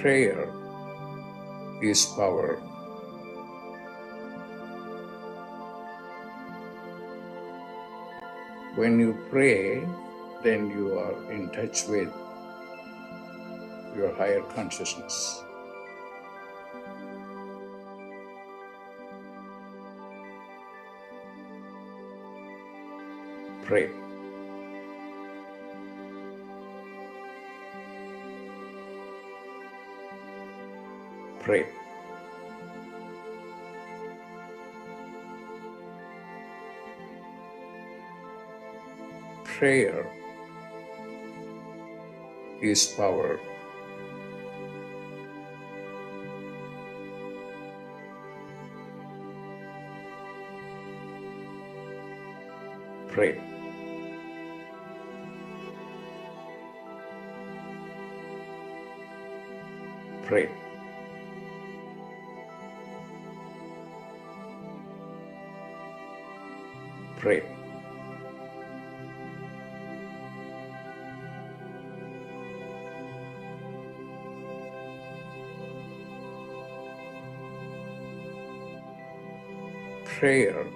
Prayer is power. When you pray, then you are in touch with your higher consciousness. Pray. Pray. Prayer is power. Pray. Pray. Pray. Prayer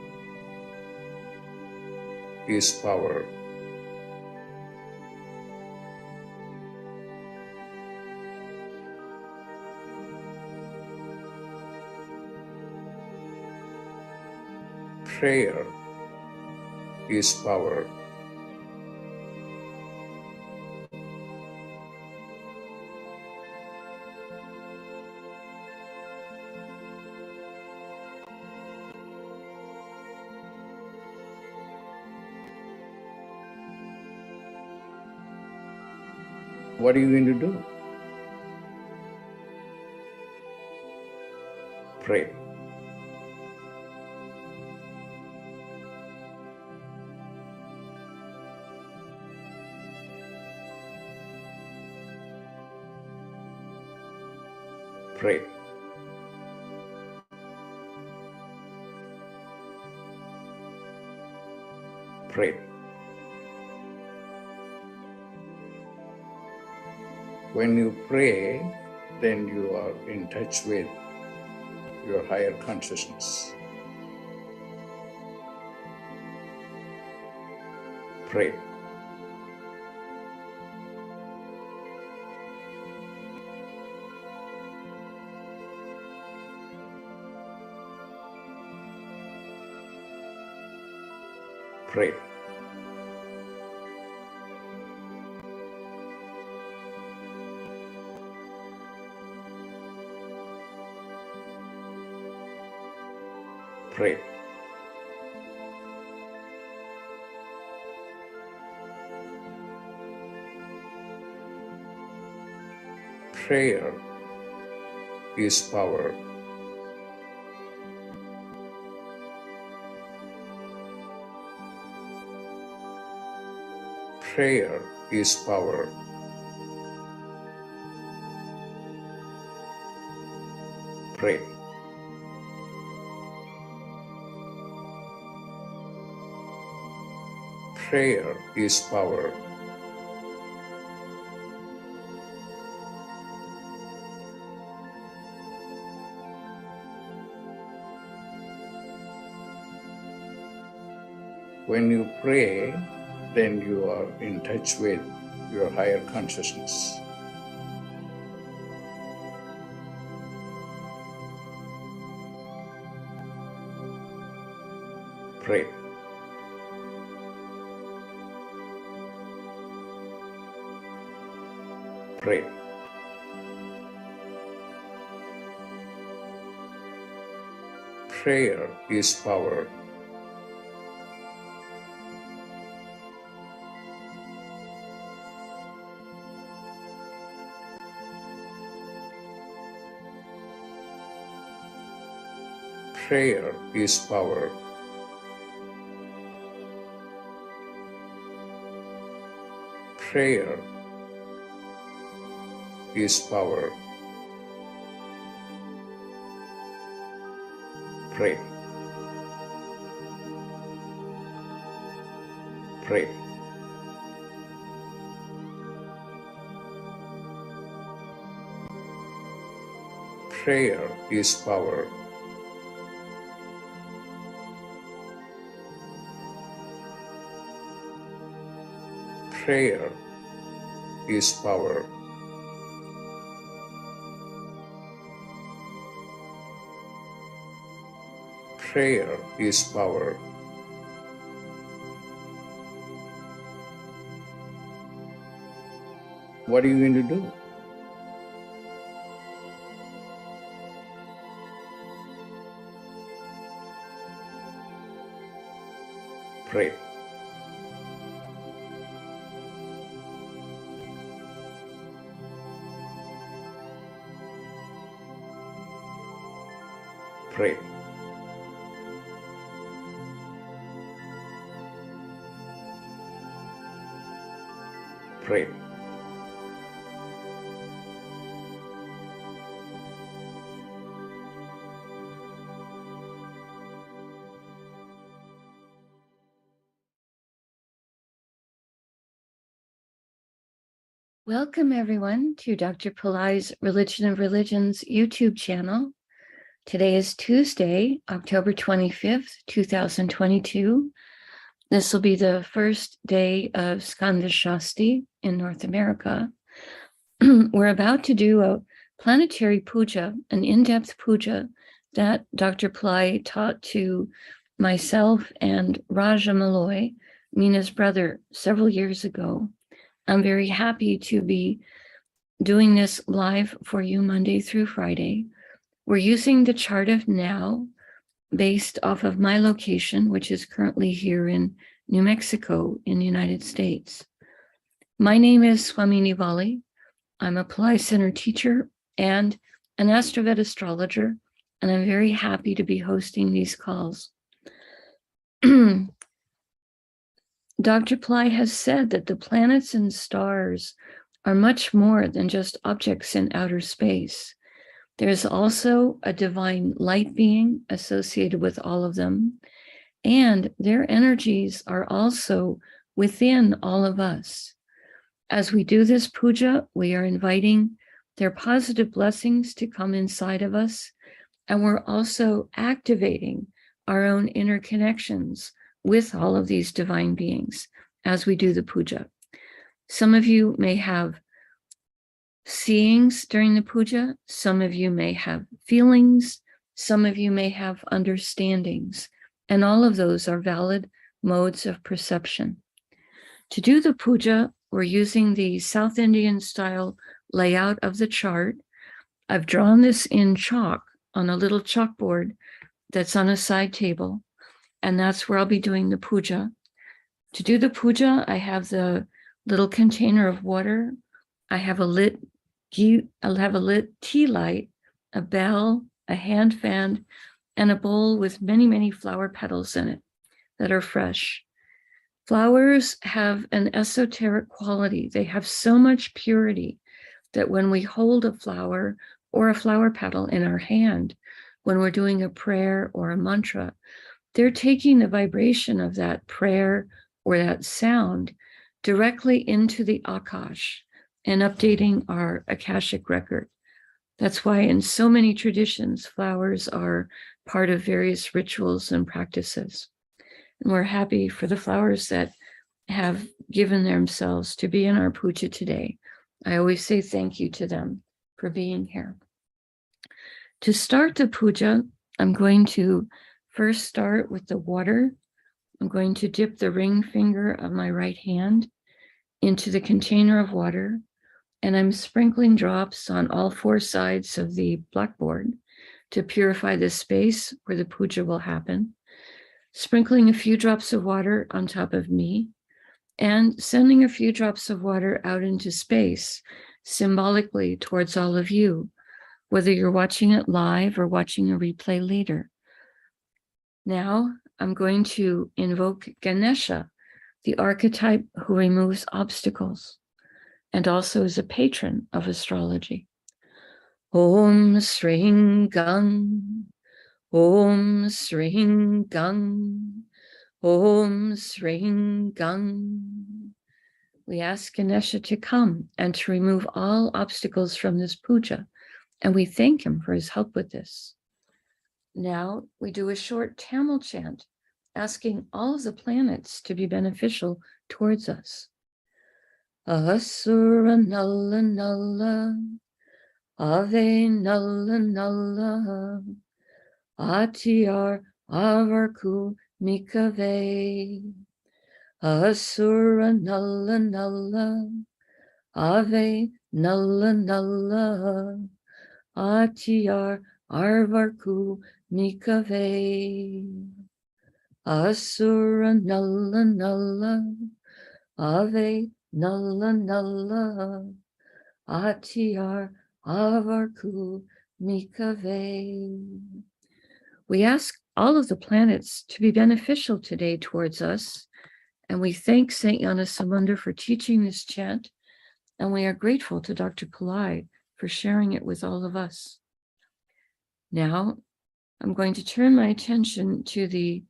is power. Prayer is power. What are you going to do? Pray. Pray. Pray. When you pray, then you are in touch with your higher consciousness. Pray. Pray. Pray. Prayer is power. Prayer is power. Pray. Prayer is power. When you pray, then you are in touch with your higher consciousness. Pray. Pray. Prayer is power. Prayer is power. Prayer is power. Pray. Pray. Prayer is power. Prayer is power. Prayer is power. What are you going to do? Pray. Pray. Pray. Welcome, everyone, to Dr. Pillai's Religion of Religions YouTube channel. Today is Tuesday, October 25th, 2022. This will be the first day of Skanda Shasti in North America. We're about to do a planetary puja, an in-depth puja that Dr. Pillai taught to myself and Raja Malloy, Mina's brother, several years ago. I'm very happy to be doing this live for you Monday through Friday. We're using the chart of now based off of my location, which is currently here in New Mexico in the United States. My name is Swamini Valli. I'm a Pillai Center teacher and an AstroVed astrologer, and I'm very happy to be hosting these calls. Dr. Pillai has said that the planets and stars are much more than just objects in outer space. There's also a divine light being associated with all of them, and their energies are also within all of us. As we do this puja, we are inviting their positive blessings to come inside of us, and we're also activating our own inner connections with all of these divine beings as we do the puja. Some of you may have seeings during the puja, some of you may have feelings, some of you may have understandings, and all of those are valid modes of perception. To do the puja, we're using the South Indian style layout of the chart. I've drawn this in chalk on a little chalkboard that's on a side table, and that's where I'll be doing the puja. To do the puja, I have the little container of water. I have a lit ghee, I'll have a lit tea light, a bell, a hand fan, and a bowl with many, many flower petals in it that are fresh. Flowers have an esoteric quality. They have so much purity that when we hold a flower or a flower petal in our hand, when we're doing a prayer or a mantra, they're taking the vibration of that prayer or that sound directly into the Akash and updating our Akashic record. That's why in so many traditions, flowers are part of various rituals and practices. And we're happy for the flowers that have given themselves to be in our puja today. I always say thank you to them for being here. To start the puja, I'm going to first start with the water. I'm going to dip the ring finger of my right hand into the container of water, and I'm sprinkling drops on all four sides of the blackboard to purify the space where the puja will happen, sprinkling a few drops of water on top of me, and sending a few drops of water out into space, symbolically towards all of you, whether you're watching it live or watching a replay later. Now, I'm going to invoke Ganesha, the archetype who removes obstacles, and also is a patron of astrology. Om Sring Gang, Om Sring Gang, Om Sring Gang. We ask Ganesha to come and to remove all obstacles from this puja, And we thank him for his help with this. Now we do a short Tamil chant, asking all of the planets to be beneficial towards us. Asura Nalla Nalla, Ave Nalla Nalla, Atiyar Avarku Mikave. Asura Nalla Nalla, Ave Nalla Nalla, Atiyar Arvarku Mikave. Asura Nalla Nalla, Ave Nalla Nalla, Atiyar Avarku Mikave. We ask all of the planets to be beneficial today towards us, and we thank Saint Yanasamunda for teaching this chant, and we are grateful to Dr. Pillai for sharing it with all of us. Now, I'm going to turn my attention to the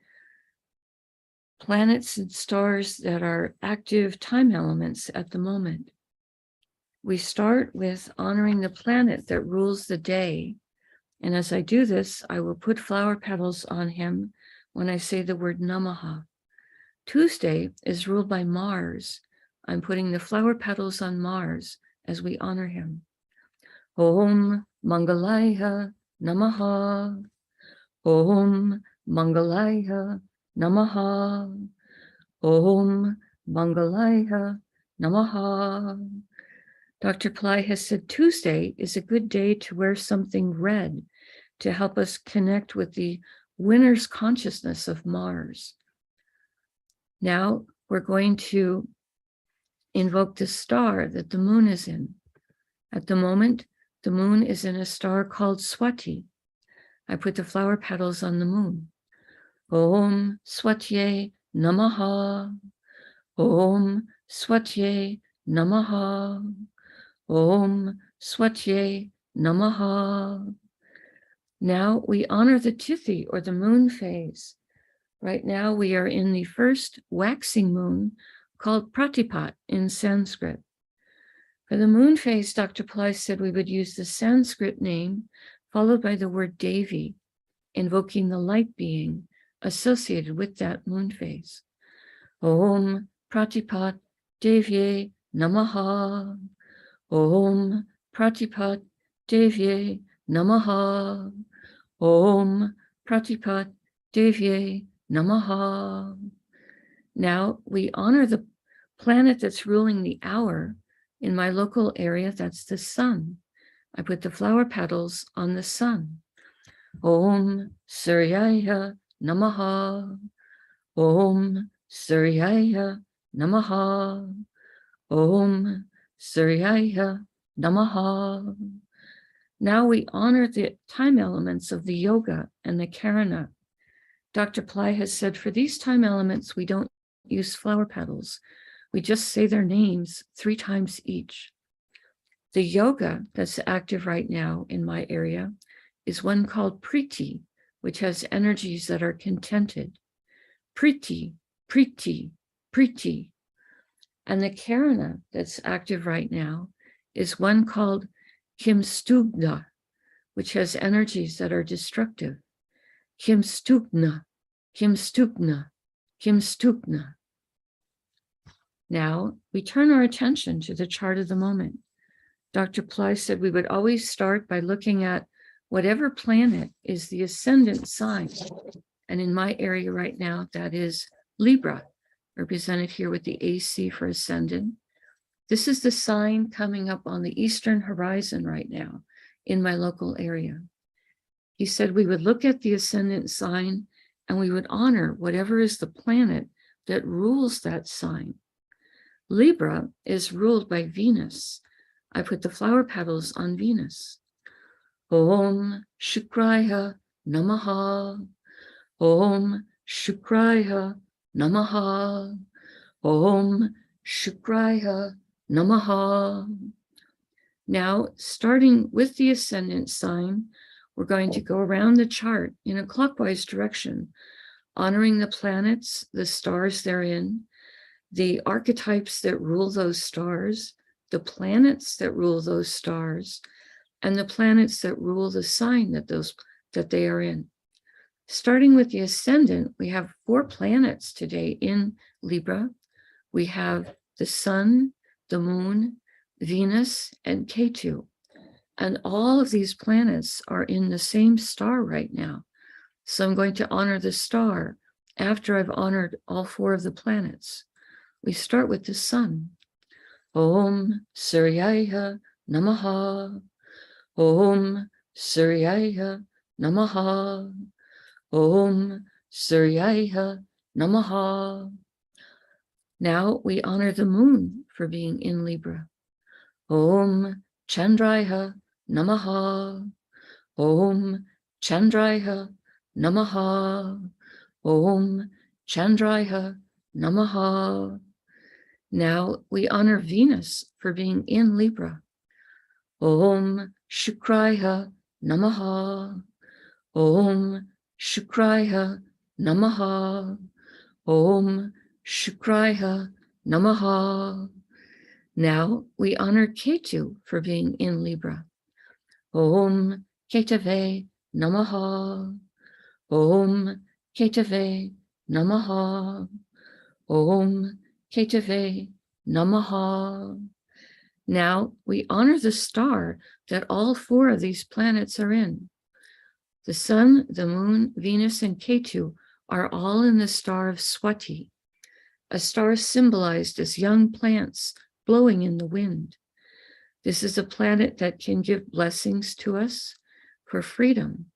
planets and stars that are active time elements at the moment. We start with honoring the planet that rules the day. And as I do this, I will put flower petals on him when I say the word Namaha. Tuesday is ruled by Mars. I'm putting the flower petals on Mars as we honor him. Om Mangalaya Namaha. Om Mangalaya Namaha. Om Mangalaya Namaha. Dr. Pillai has said Tuesday is a good day to wear something red to help us connect with the winner's consciousness of Mars. Now we're going to invoke the star that the moon is in. At the moment, the moon is in a star called Swati. I put the flower petals on the moon. Om Swatye Namaha. Om Swatye Namaha. Om Swatye Namaha. Now we honor the Tithi, or the moon phase. Right now we are in the first waxing moon called Pratipat in Sanskrit. For the moon phase, Dr. Pillai said we would use the Sanskrit name followed by the word Devi, invoking the light being associated with that moon phase. Om Pratipat Devye Namaha. Om Pratipat Devye Namaha. Om Pratipat Devye Namaha. Now we honor the planet that's ruling the hour. In my local area, that's the sun. I put the flower petals on the sun. Om Suryaya Namaha. Om Suryaya Namaha. Om Suryaya Namaha. Now we honor the time elements of the yoga and the karana. Dr. Pillai has said for these time elements, we don't use flower petals. We just say their names 3 times each. The yoga that's active right now in my area is one called Priti, which has energies that are contented. Priti, Priti, Priti. And the karana that's active right now is one called Kimstugna, which has energies that are destructive. Kimstugna, Kimstugna, Kimstugna. Now we turn our attention to the chart of the moment. Dr. Pillai said we would always start by looking at whatever planet is the ascendant sign. And in my area right now, that is Libra, represented here with the AC for ascendant. This is the sign coming up on the eastern horizon right now in my local area. He said we would look at the ascendant sign and we would honor whatever is the planet that rules that sign. Libra is ruled by Venus. I put the flower petals on Venus. Om Shukraya Namaha. Om Shukraya Namaha. Om Shukraya Namaha. Now, starting with the ascendant sign, we're going to go around the chart in a clockwise direction, honoring the planets, the stars therein, the archetypes that rule those stars, the planets that rule those stars, and the planets that rule the sign that they are in. Starting with the ascendant, we have 4 planets today in Libra. We have the Sun, the Moon, Venus, and Ketu. And all of these planets are in the same star right now. So I'm going to honor the star after I've honored all 4 of the planets. We start with the Sun. Om Suryaya Namaha. Om Suryaya Namaha. Om Suryaya Namaha. Now we honor the moon for being in Libra. Om Chandraya Namaha. Om Chandraya Namaha. Om Chandraya Namaha. Now we honor Venus for being in Libra. Om Shukraya Namaha. Om Shukraya Namaha. Om Shukraya Namaha. Now we honor Ketu for being in Libra. Om Ketave Namaha. Om Ketave Namaha. Om Ketave Namaha. Now we honor the star that all 4 of these planets are in. The Sun, the Moon, Venus, and Ketu are all in the star of Swati, a star symbolized as young plants blowing in the wind. This is a planet that can give blessings to us for freedom,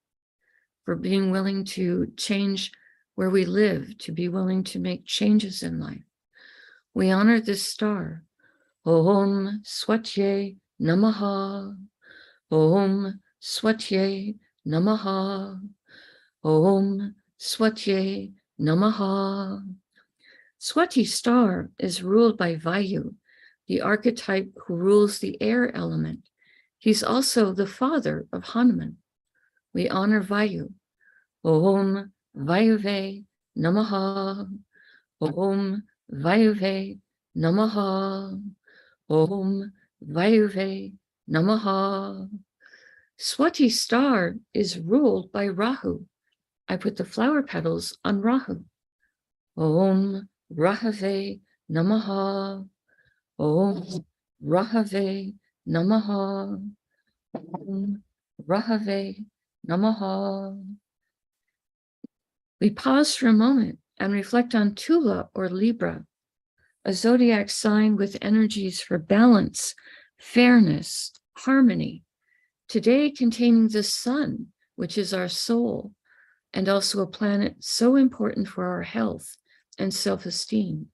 for being willing to change where we live, to be willing to make changes in life. We honor this star. Om Swatye Namaha. Om Swatye Namaha. Om Swatye Namaha. Swati star is ruled by Vayu, the archetype who rules the air element. He's also the father of Hanuman. We honor Vayu. Om Vayuve Namaha. Om Vayuve Namaha. Om Vayuve Namaha. Swati star is ruled by Rahu. I put the flower petals on Rahu. Om Rahave Namaha. Om Rahave Namaha. Om Rahave Namaha. We pause for a moment and reflect on Tula or Libra, a zodiac sign with energies for balance, fairness, harmony, today containing the sun, which is our soul, and also a planet so important for our health and self-esteem.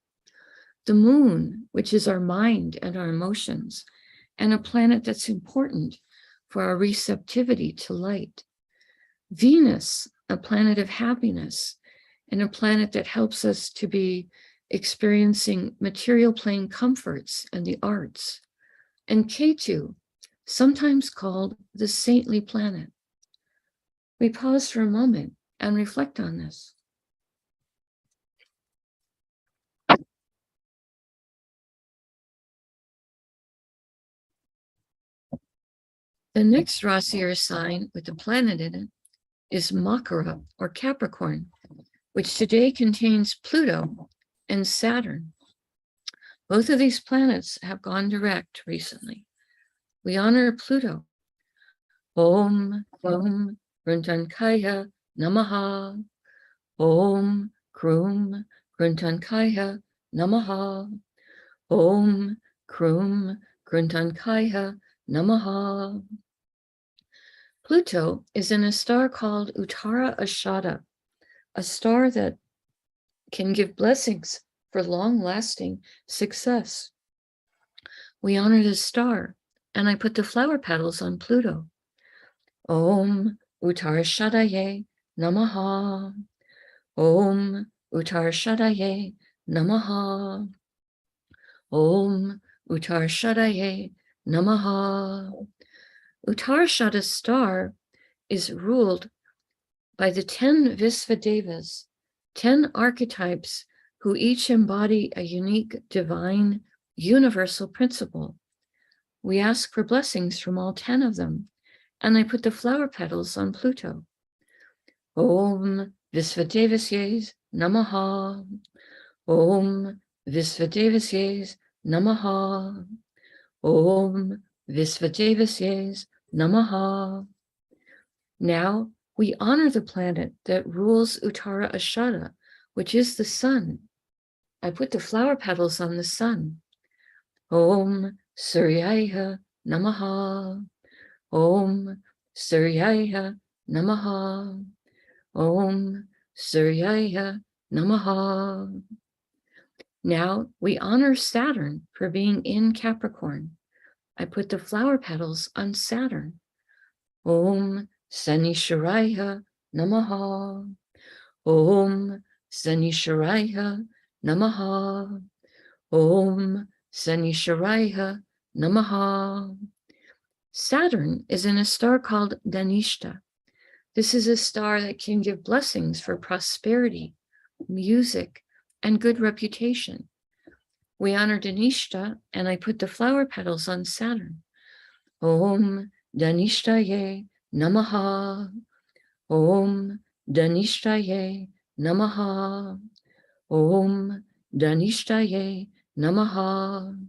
The moon, which is our mind and our emotions, and a planet that's important for our receptivity to light. Venus, a planet of happiness, and a planet that helps us to be experiencing material plane comforts and the arts. And Ketu, sometimes called the saintly planet. We pause for a moment and reflect on this. The next Rasi or sign with a planet in it is Makara or Capricorn, which today contains Pluto and Saturn. Both of these planets have gone direct recently. We honor Pluto. Om Krum Gruntankaya Namaha. Om Krum Gruntankaya Namaha. Om Krum Gruntankaya Namaha. Pluto is in a star called Uttara Ashada, a star that can give blessings for long-lasting success. We honor this star, and I put the flower petals on Pluto. Om Uttarashadaye Namaha. Om Uttarashadaye Namaha. Om Uttarashadaye Namaha. Uttarashada star is ruled by the 10 Visvadevas, 10 archetypes who each embody a unique, divine, universal principle. We ask for blessings from all 10 of them and I put the flower petals on Pluto. Om Visvadevasye Namaha. Om Visvadevasye Namaha. Om Visvadevasye Namaha. Now we honor the planet that rules Uttara Ashada, which is the sun. I put the flower petals on the sun. Om Suryaya Namaha. Om Suryaya Namaha. Om Suryaya Namaha. Now we honor Saturn for being in Capricorn. I put the flower petals on Saturn. Om Sanisharaya Namaha. Om Sanisharaya Namaha. Om Sanisharaya Namaha. Saturn is in a star called Dhanishta. This is a star that can give blessings for prosperity, music, and good reputation. We honor Dhanishta, and I put the flower petals on Saturn. Om Dhanishtaye Namaha. Om Dhanishtaye Namaha. Om Dhanishtaye Namaha.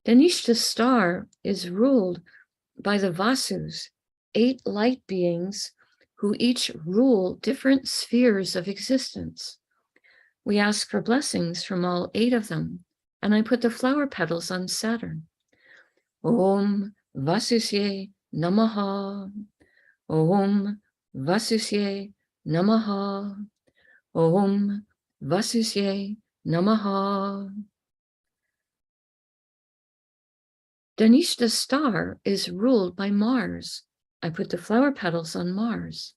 Dhanishta's star is ruled by the Vasus, 8 light beings who each rule different spheres of existence. We ask for blessings from all 8 of them, and I put the flower petals on Saturn. Om Vasusye Namaha. Om Vasusye Namaha. Om Vasusye Namaha. Dhanishta's star is ruled by Mars. I put the flower petals on Mars.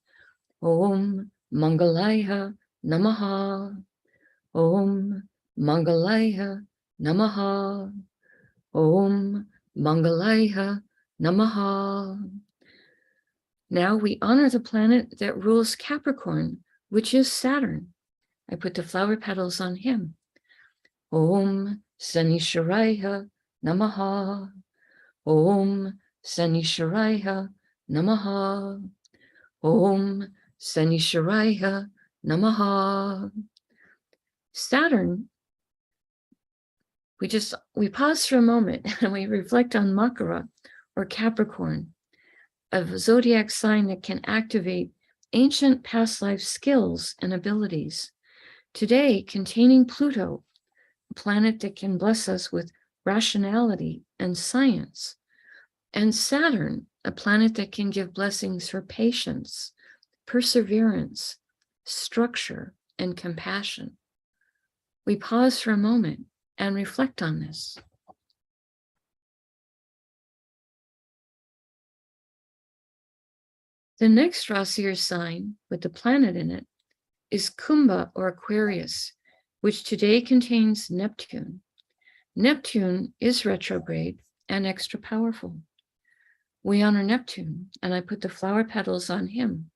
Om Mangalaya Namaha. Om Mangalaya Namaha. Om Mangalaya Namaha. Now we honor the planet that rules Capricorn, which is Saturn. I put the flower petals on him. Om Sanisharaya Namaha. Om Sanisharaya Namaha. Om Sanisharaya Namaha. Saturn, we pause for a moment and we reflect on Makara or Capricorn, a zodiac sign that can activate ancient past life skills and abilities. Today, containing Pluto, a planet that can bless us with rationality and science, and Saturn, a planet that can give blessings for patience, perseverance, structure, and compassion. We pause for a moment and reflect on this. The next Rasi or sign with the planet in it is Kumbha or Aquarius, which today contains Neptune. Neptune is retrograde and extra powerful. We honor Neptune, and I put the flower petals on him.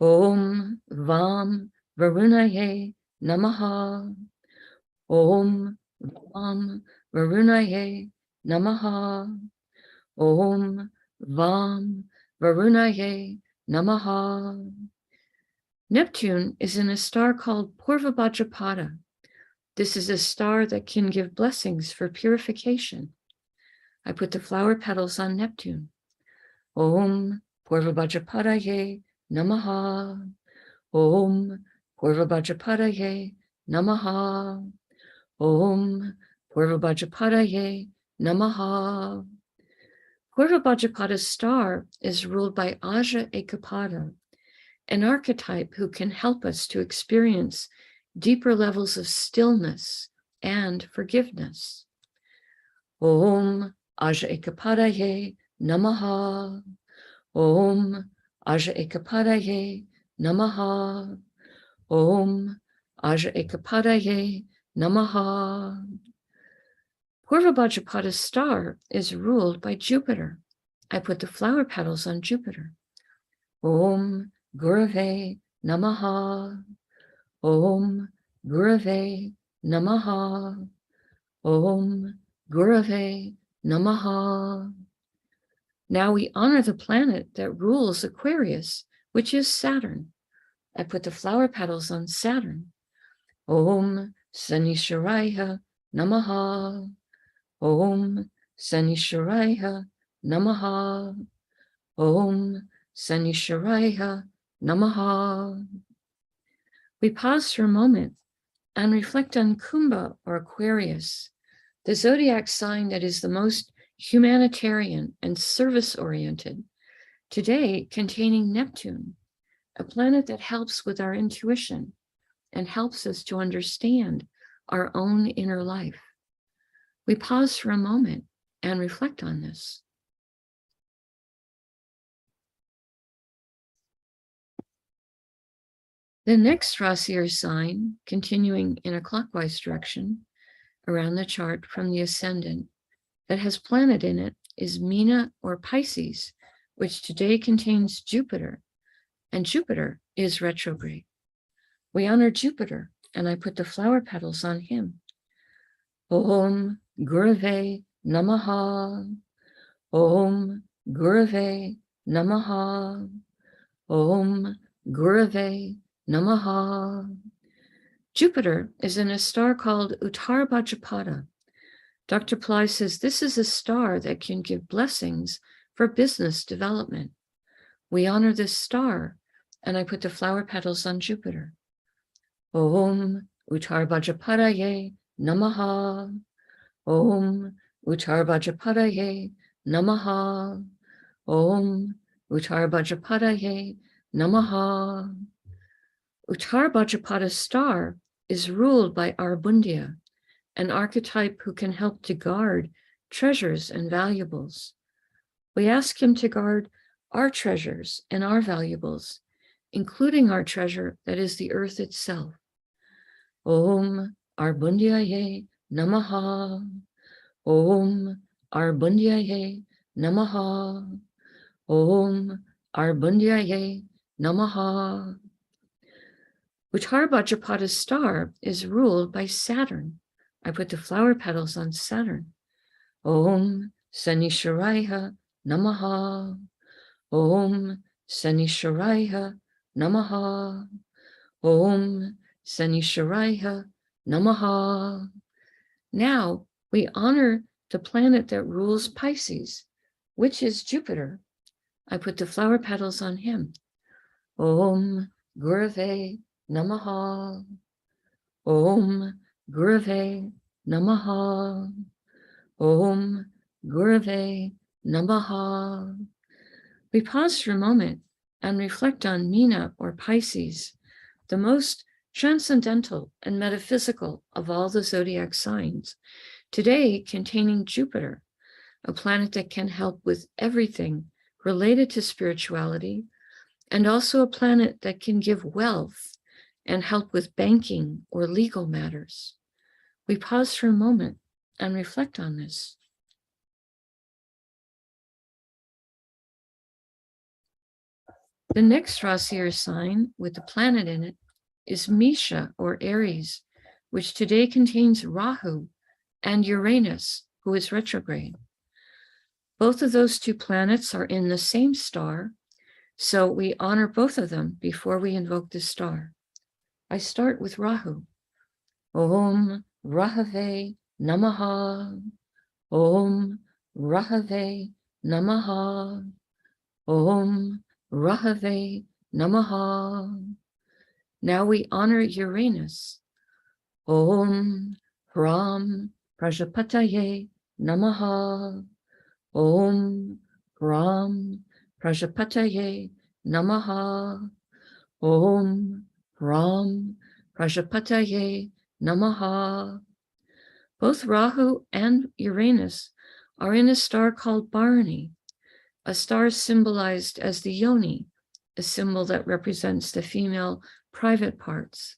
Om Vam Varunaye Namaha. Om Vam Varunaye Namaha. Om Vam Varunaye Namaha. Neptune is in a star called Purvabhadrapada. This is a star that can give blessings for purification. I put the flower petals on Neptune. Om Purvabhadrapadaye Namaha. Om Purvabhadrapadaye Namaha. Om Purvabhadrapadaye Namaha. Purvabhadrapada's star is ruled by Aja Ekapada, an archetype who can help us to experience deeper levels of stillness and forgiveness. Om Aja Ekapadaye Namaha. Om Aja Ekapadaye Namaha. Om Aja Ekapadaye Namaha. Purvabhadrapada's star is ruled by Jupiter. I put the flower petals on Jupiter. Om Gurave Namaha. Om Gurave Namaha. Om Gurave Namaha. Now we honor the planet that rules Aquarius, which is Saturn. I put the flower petals on Saturn. Om Sanisharaya Namaha. Om Sanisharaya Namaha. Om Sanisharaya Namaha. We pause for a moment and reflect on Kumbha or Aquarius, the zodiac sign that is the most humanitarian and service-oriented, today containing Neptune, a planet that helps with our intuition and helps us to understand our own inner life. We pause for a moment and reflect on this. The next Rasi or sign, continuing in a clockwise direction around the chart from the ascendant, that has planet in it is Meena or Pisces, which today contains Jupiter, and Jupiter is retrograde. We honor Jupiter, and I put the flower petals on him. Om Gurave Namaha. Om Gurave Namaha. Om Gurave Namaha. Jupiter is in a star called Uttar Bhadrapada. Dr. Pillai says this is a star that can give blessings for business development. We honor this star, and I put the flower petals on Jupiter. Om Uttar Bhadrapadaye Namaha. Om Uttar Bhadrapadaye Namaha. Om Uttar Bhadrapadaye Namaha. Uttar Bhadrapada star is ruled by Arbundia, an archetype who can help to guard treasures and valuables. We ask him to guard our treasures and our valuables, including our treasure that is the earth itself. Om Arbundiaye Namaha. Om Arbundiaye Namaha. Om Arbundiaye Namaha. Uttar Bhadrapada star is ruled by Saturn. I put the flower petals on Saturn. Om Sanisharaya Namaha. Om Sanisharaya Namaha. Om Sanisharaya Namaha. Now we honor the planet that rules Pisces, which is Jupiter. I put the flower petals on him. Om Gurave Namaha. Om Gurave Namaha. Om Gurave Namaha. We pause for a moment and reflect on Meena or Pisces, the most transcendental and metaphysical of all the zodiac signs, today containing Jupiter, a planet that can help with everything related to spirituality, and also a planet that can give wealth and help with banking or legal matters. We pause for a moment and reflect on this. The next Rasi or sign with the planet in it is Mesha or Aries, which today contains Rahu and Uranus, who is retrograde. Both of those two planets are in the same star, so we honor both of them before we invoke the star. I start with Rahu. Om Rahave Namaha. Om Rahave Namaha. Om Rahave Namaha. Now we honor Uranus. Om Ram Prajapataye Namaha. Om Ram Prajapataye Namaha. Om Ram Prajapataye Namaha. Both Rahu and Uranus are in a star called Bharani, a star symbolized as the yoni, a symbol that represents the female private parts,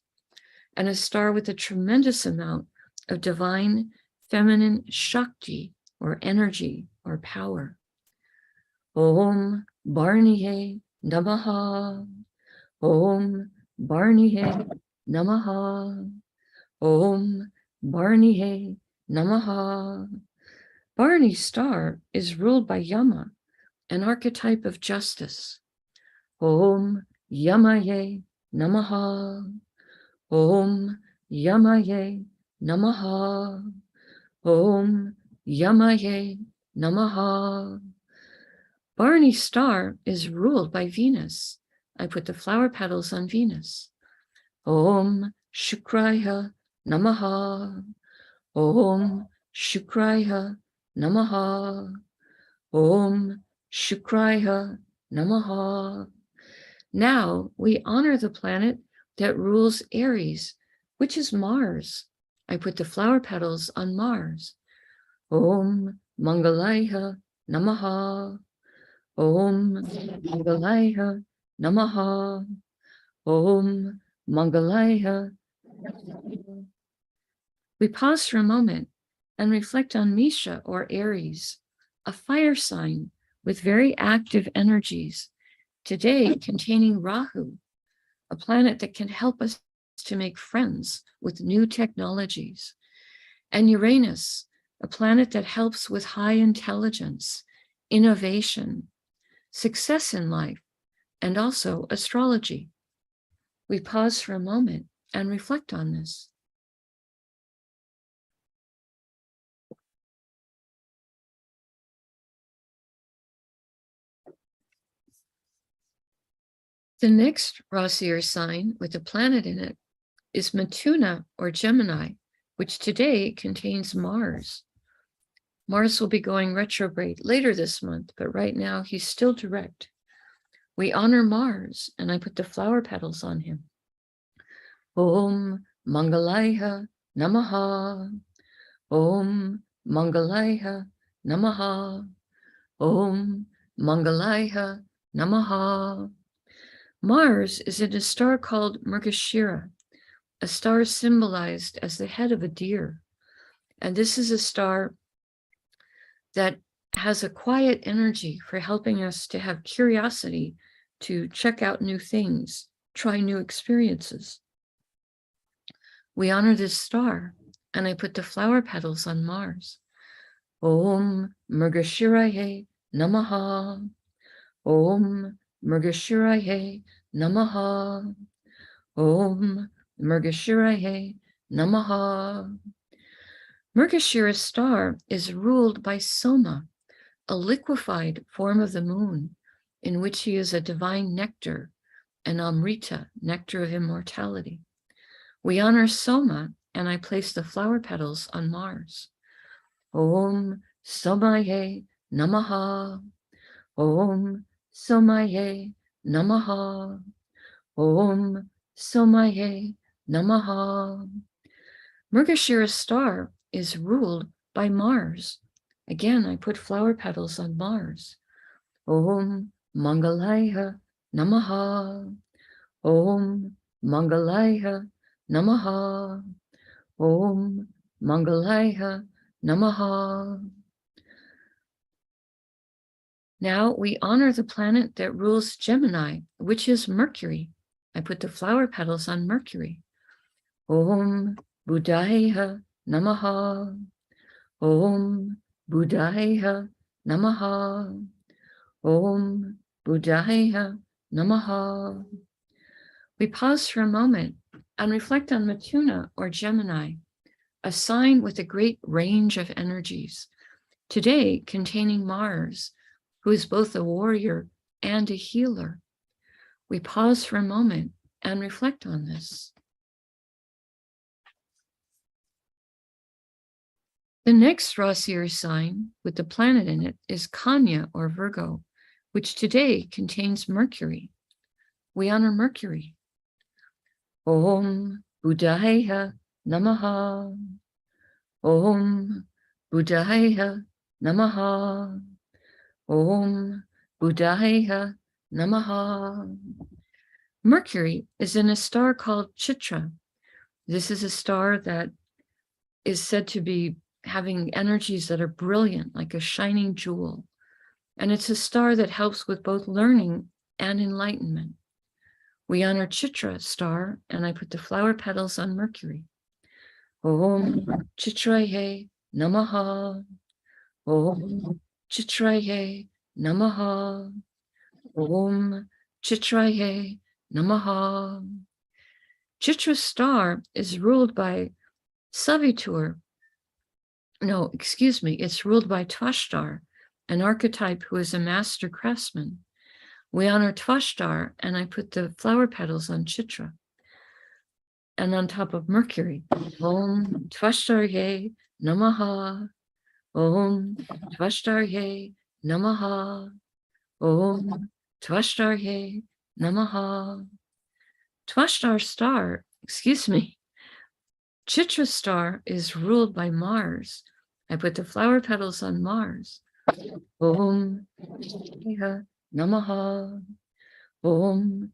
and a star with a tremendous amount of divine feminine Shakti, or energy, or power. Om Bharaniye Namaha. Om Bharaniye Namaha. Om Bharaniye Namaha. Bharani star is ruled by Yama, an archetype of justice. Om Yamaye Namaha. Om Yamaye Namaha. Om Yamaye Namaha. Barney star is ruled by Venus. I put the flower petals on Venus. Om Shukraya Namaha. Om Shukraya Namaha. Om Shukraya Namaha. Now we honor the planet that rules Aries, which is Mars. I put the flower petals on Mars. Om Mangalaya Namaha. Om Mangalaya Namaha. Om Mangalaya. We pause for a moment and reflect on Misha or Aries, a fire sign with very active energies, today containing Rahu, a planet that can help us to make friends with new technologies, and Uranus, a planet that helps with high intelligence, innovation, success in life, and also astrology. We pause for a moment and reflect on this. The next Rasi or sign with a planet in it is Mithuna or Gemini, which today contains Mars. Mars will be going retrograde later this month, but right now he's still direct. We honor Mars, and I put the flower petals on him. Om Mangalaya Namaha. Om Mangalaya Namaha. Om Mangalaya Namaha. Mars is in a star called Mrgashira, a star symbolized as the head of a deer. And this is a star that has a quiet energy for helping us to have curiosity, to check out new things, try new experiences. We honor this star, and I put the flower petals on Mars. Om Mrgashiraye Namaha. Om Mrgashiraye Namaha. Om Mrgashiraye Namaha. Mrgashira star is ruled by Soma, a liquefied form of the moon, in which he is a divine nectar, an Amrita, nectar of immortality. We honor Soma, and I place the flower petals on Mars. Om Somaye Namaha. Om Somaye Namaha. Om Somaye Namaha. Mrgashira star is ruled by Mars. Again, I put flower petals on Mars. Om Mangalaya Namaha. Om Mangalaya Namaha. Om Mangalaya Namaha. Now we honor the planet that rules Gemini, which is Mercury. I put the flower petals on Mercury. Om Buddhaya Namaha. Om Buddhaya Namaha. Om Buddhaya Namaha. We pause for a moment and reflect on Mithuna or Gemini, a sign with a great range of energies, today containing Mars, who is both a warrior and a healer. We pause for a moment and reflect on this. The next Rasi or sign with the planet in it is Kanya or Virgo, which today contains Mercury. We honor Mercury. Om Buddhaya Namaha. Om Buddhaya Namaha. Om Buddhaya Namaha. Mercury is in a star called Chitra. This is a star that is said to be having energies that are brilliant, like a shining jewel. And it's a star that helps with both learning and enlightenment. We honor Chitra star, and I put the flower petals on Mercury. Om Chitraye Namaha. Om Chitraye Namaha. Om Chitraye Namaha. Chitra star is ruled by Savitur. No, excuse me, it's ruled by Tvashtar, an archetype who is a master craftsman. We honor Tvashtar, and I put the flower petals on Chitra and on top of Mercury. Om Tvashtarye Namaha. Om Tvashtarye Namaha. Om Tvashtarye Namaha. Tvashtar star, excuse me, Chitra star is ruled by Mars. I put the flower petals on Mars. Om Namaha. Om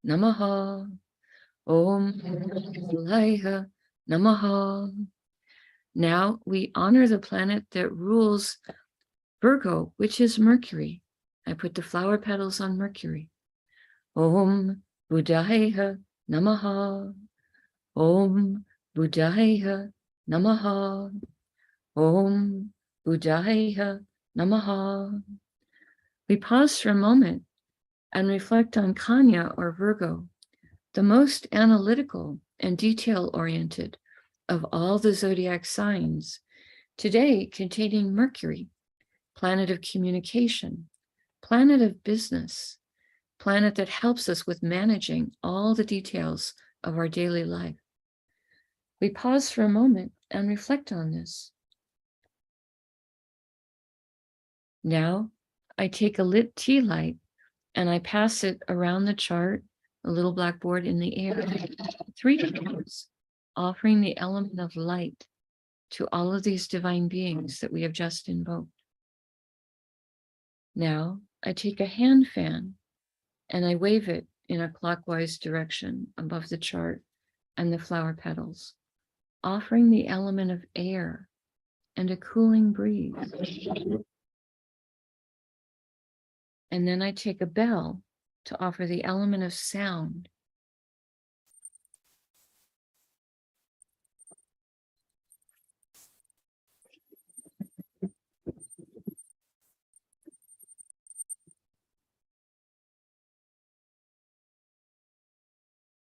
Namaha. Om Namaha. Now we honor the planet that rules Virgo, which is Mercury. I put the flower petals on Mercury. Om Buddhaya Namaha. Om Buddhaya Namaha. Om Buddhaya Namaha. We pause for a moment and reflect on Kanya or Virgo, the most analytical and detail-oriented of all the zodiac signs, today containing Mercury, planet of communication, planet of business, planet that helps us with managing all the details of our daily life. We pause for a moment and reflect on this. Now, I take a lit tea light and I pass it around the chart, a little blackboard in the air, 3 times, offering the element of light to all of these divine beings that we have just invoked. Now, I take a hand fan and I wave it in a clockwise direction above the chart and the flower petals, offering the element of air and a cooling breeze. And then I take a bell to offer the element of sound.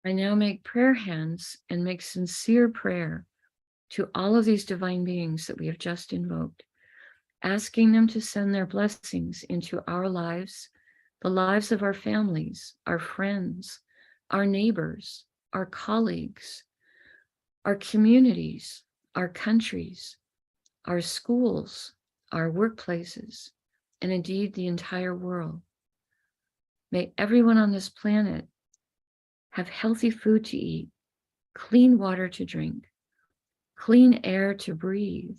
I now make prayer hands and make sincere prayer to all of these divine beings that we have just invoked, asking them to send their blessings into our lives, the lives of our families, our friends, our neighbors, our colleagues, our communities, our countries, our schools, our workplaces, and indeed the entire world. May everyone on this planet have healthy food to eat, clean water to drink, clean air to breathe,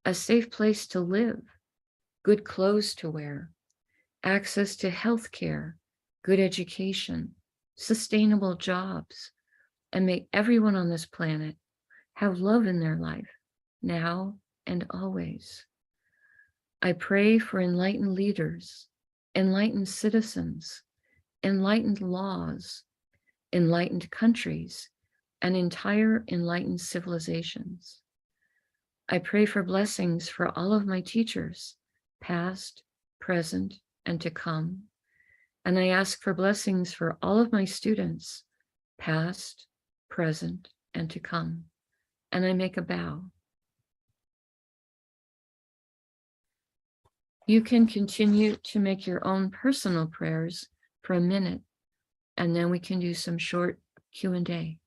a safe place to live, good clothes to wear, access to health care, good education, sustainable jobs, and may everyone on this planet have love in their life, now and always. I pray for enlightened leaders, enlightened citizens, enlightened laws, enlightened countries, and entire enlightened civilizations. I pray for blessings for all of my teachers, past, present, and to come. And I ask for blessings for all of my students, past, present, and to come. And I make a bow. You can continue to make your own personal prayers for a minute, and then we can do some short Q&A.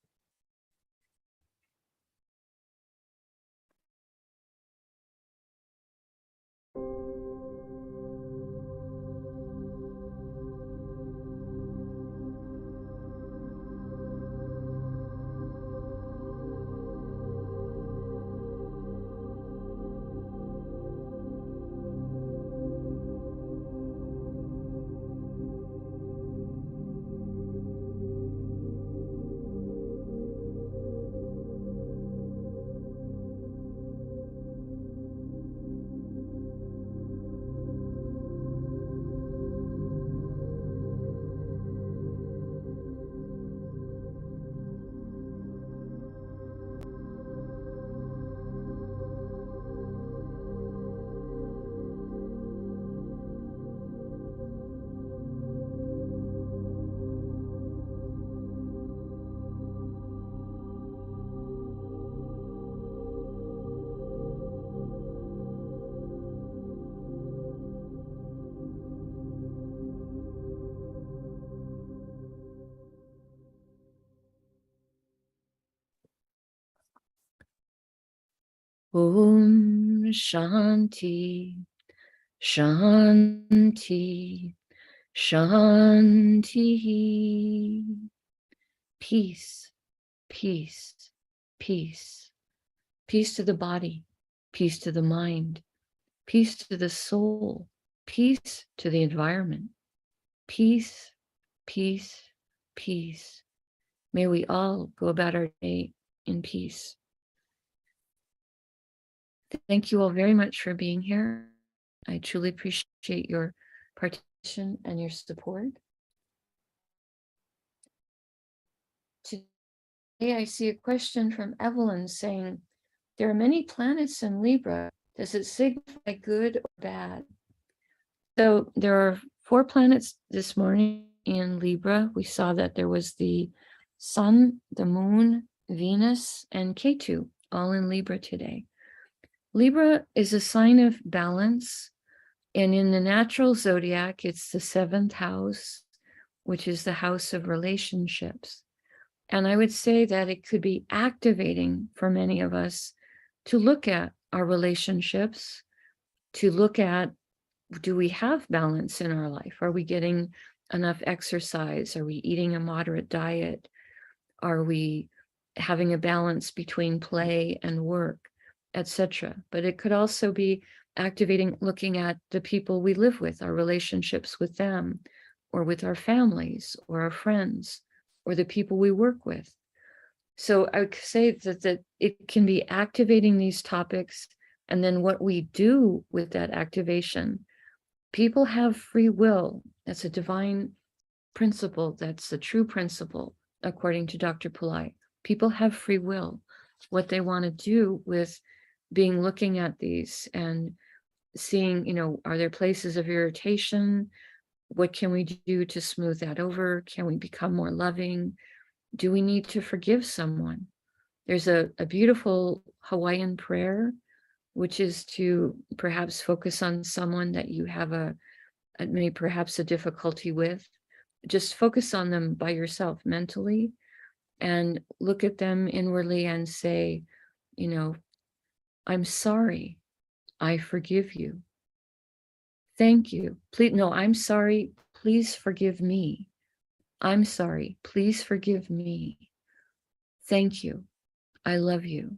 Om Shanti, Shanti, Shanti. Peace, peace, peace. Peace to the body, peace to the mind, peace to the soul, peace to the environment. Peace, peace, peace. May we all go about our day in peace. Thank you all very much for being here. I truly appreciate your participation and your support. Today I see a question from Evelyn saying, there are many planets in Libra. Does it signify good or bad? So there are 4 planets this morning in Libra. We saw that there was the Sun, the Moon, Venus, and Ketu, all in Libra today. Libra is a sign of balance. And in the natural zodiac, it's the 7th house, which is the house of relationships. And I would say that it could be activating for many of us to look at our relationships, to look at, do we have balance in our life? Are we getting enough exercise? Are we eating a moderate diet? Are we having a balance between play and work, etc.? But it could also be activating, looking at the people we live with, our relationships with them, or with our families, or our friends, or the people we work with. So I would say that it can be activating these topics, and then what we do with that activation. People have free will. That's a divine principle. That's the true principle, according to Dr. Pillai. People have free will. What they want to do with being looking at these and seeing, are there places of irritation? What can we do to smooth that over? Can we become more loving? Do we need to forgive someone? There's a beautiful Hawaiian prayer, which is to perhaps focus on someone that you have perhaps a difficulty with. Just focus on them by yourself mentally and look at them inwardly and say, I'm sorry. I forgive you. Thank you. Please, no, I'm sorry. Please forgive me. I'm sorry. Please forgive me. Thank you. I love you.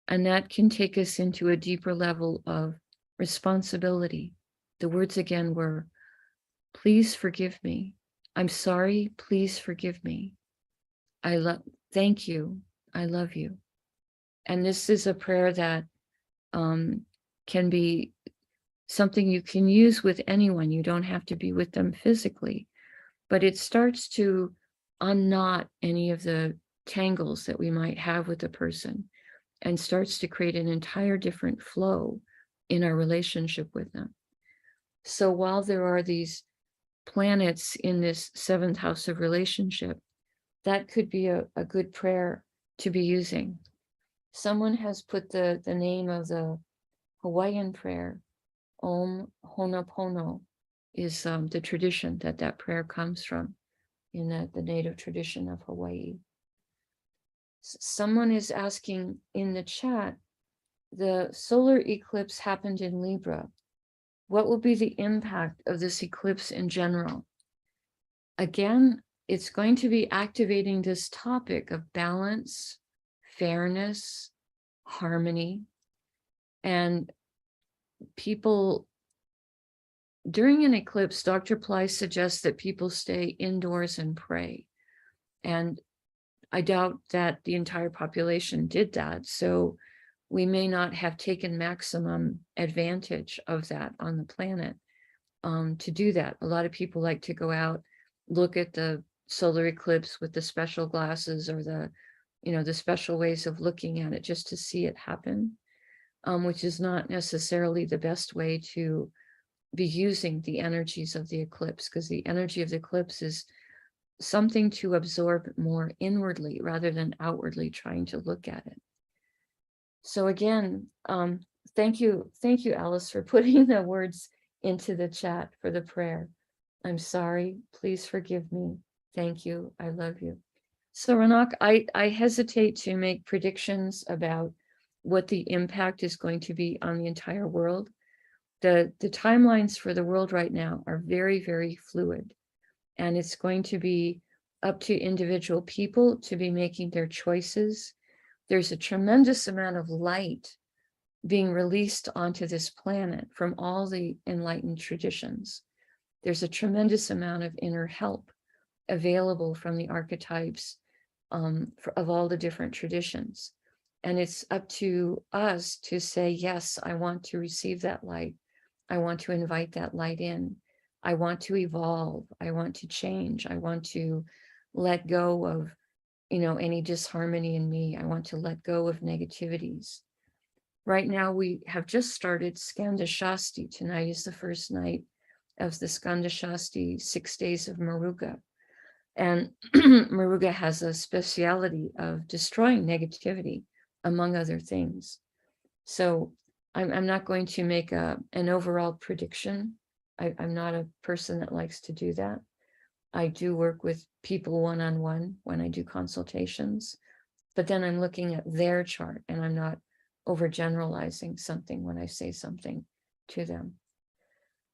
And that can take us into a deeper level of responsibility. The words again were, please forgive me. I'm sorry. Please forgive me. Thank you. I love you. And this is a prayer that can be something you can use with anyone. You don't have to be with them physically, but it starts to unknot any of the tangles that we might have with a person and starts to create an entire different flow in our relationship with them. So while there are these planets in this 7th house of relationship, that could be a good prayer to be using. Someone has put the name of the Hawaiian prayer, Om Honopono, is the tradition that prayer comes from in the native tradition of Hawaii. Someone is asking in the chat, the solar eclipse happened in Libra. What will be the impact of this eclipse in general? Again, it's going to be activating this topic of balance, fairness, harmony, and people. During an eclipse, Dr. Pillai suggests that people stay indoors and pray. And I doubt that the entire population did that. So we may not have taken maximum advantage of that on the planet to do that. A lot of people like to go out, look at the solar eclipse with the special glasses or the special ways of looking at it just to see it happen, which is not necessarily the best way to be using the energies of the eclipse, because the energy of the eclipse is something to absorb more inwardly rather than outwardly trying to look at it. So again, thank you, Alice, for putting the words into the chat for the prayer. I'm sorry, please forgive me. Thank you, I love you. So Ranak, I hesitate to make predictions about what the impact is going to be on the entire world. The timelines for the world right now are very, very fluid. And it's going to be up to individual people to be making their choices. There's a tremendous amount of light being released onto this planet from all the enlightened traditions. There's a tremendous amount of inner help available from the archetypes of all the different traditions. And it's up to us to say, yes, I want to receive that light. I want to invite that light in. I want to evolve. I want to change. I want to let go of, any disharmony in me. I want to let go of negativities. Right now, we have just started Skanda Shasti. Tonight is the first night of the Skanda Shasti, 6 days of Maruga. And Maruga has a speciality of destroying negativity, among other things. So I'm not going to make an overall prediction. I'm not a person that likes to do that. I do work with people one-on-one when I do consultations, but then I'm looking at their chart and I'm not overgeneralizing something when I say something to them.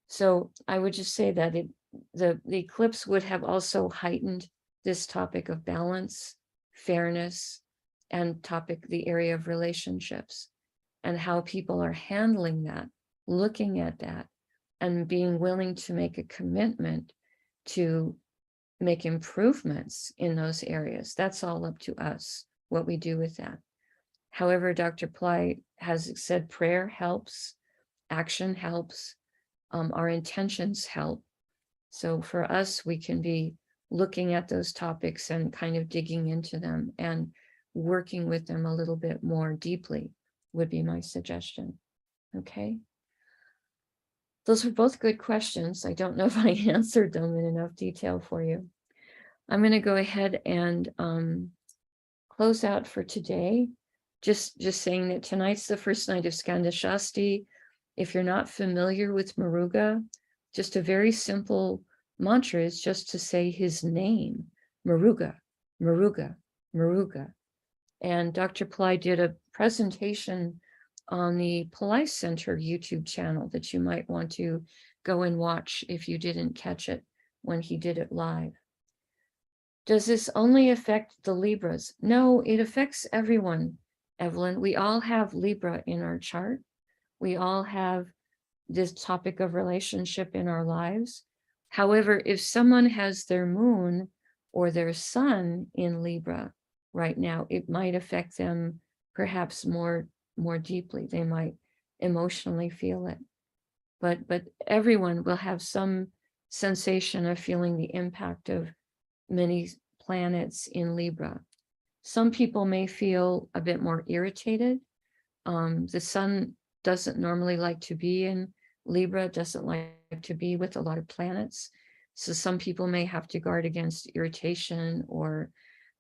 So I would just say that the eclipse would have also heightened this topic of balance, fairness, and the area of relationships, and how people are handling that, looking at that, and being willing to make a commitment to make improvements in those areas. That's all up to us, what we do with that. However, Dr. Pillai has said prayer helps, action helps, our intentions help. So for us, we can be looking at those topics and kind of digging into them and working with them a little bit more deeply would be my suggestion. Okay. Those were both good questions. I don't know if I answered them in enough detail for you. I'm going to go ahead and close out for today. Just saying that tonight's the first night of Skanda Shasti. If you're not familiar with Maruga, just a very simple mantra is just to say his name, Maruga, Maruga, Maruga. And Dr. Pillai did a presentation on the Pillai Center YouTube channel that you might want to go and watch if you didn't catch it when he did it live. Does this only affect the Libras? No, it affects everyone, Evelyn. We all have Libra in our chart. We all have this topic of relationship in our lives. However, if someone has their moon or their sun in Libra right now, it might affect them perhaps more deeply. They might emotionally feel it. But everyone will have some sensation of feeling the impact of many planets in Libra. Some people may feel a bit more irritated. The sun doesn't normally like to be in Libra, doesn't like to be with a lot of planets. So some people may have to guard against irritation or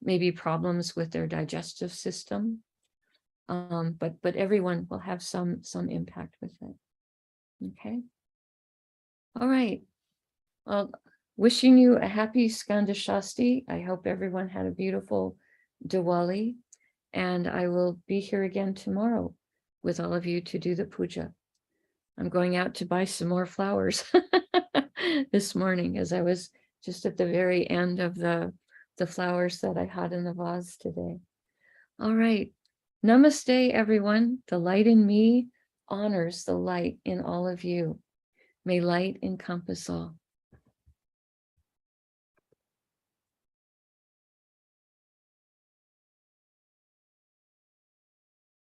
maybe problems with their digestive system. But everyone will have some impact with it. Okay. All right. Well, wishing you a happy Skanda Shasti. I hope everyone had a beautiful Diwali, and I will be here again tomorrow with all of you to do the puja. I'm going out to buy some more flowers this morning, as I was just at the very end of the flowers that I had in the vase today. All right. Namaste, everyone. The light in me honors the light in all of you. May light encompass all.